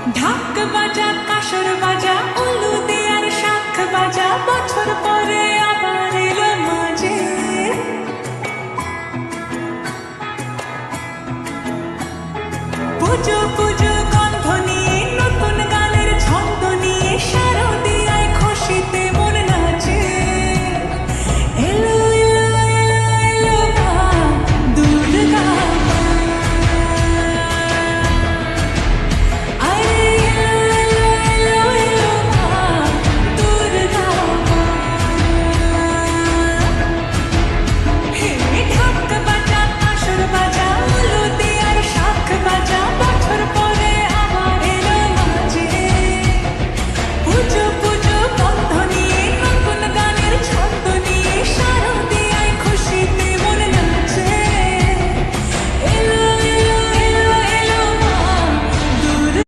ঢাক বাজা কাসর বাজা উলু দেয়ার শাখ বাজা বছর পরে আবার এলো মাঝে পুজো পুজো